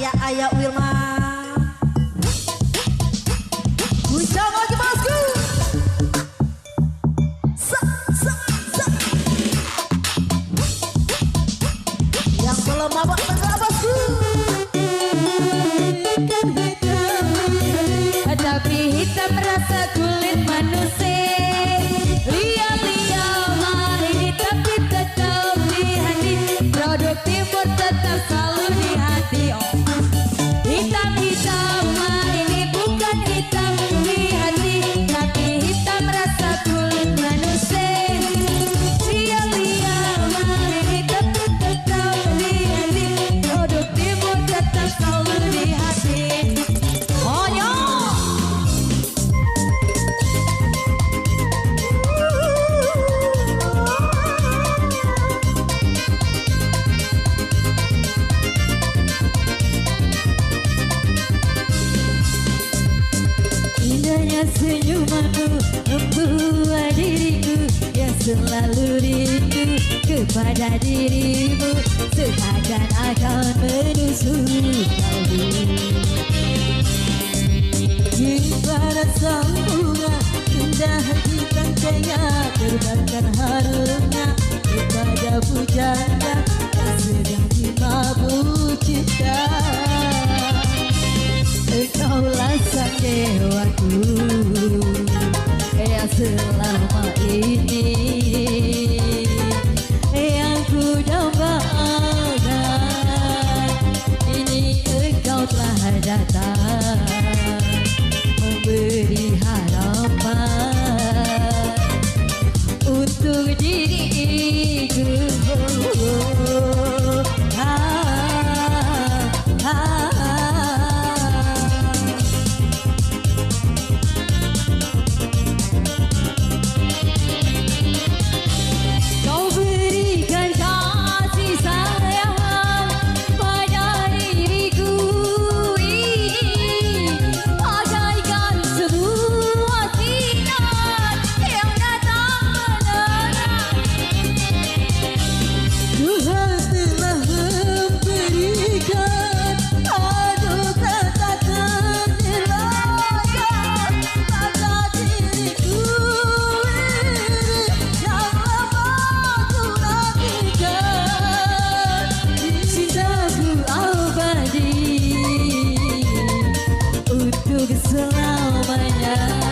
ayah Wilma. Kuncang lagi bosku. Yang belum mabok segera bosku. Tapi hitam rasa kulit manusia. Lihat-lihat mah ini tapi tetap di hati. Produk timur tetap selalu di hati. Hitam-hitam mah ini bukan hitam di hati, tapi hitam rasa kulit manusia. Lihat-lihat mah ini tapi tetap di hati. Produk timur tetap selalu di hati. Oh yo. Senyumanmu membuat diriku yang selalu rindu kepada dirimu, seakan akan menusuk kalbu. Ibarat sang bunga indah hati tangkainya terbakar harumnya kepada pujanya yang sedang dimabuk cinta. Engkaulah sang dewaku yang selama ini yang ku dambakan. Ini engkau telah datang memberi harapan untuk diriku. Selamanya.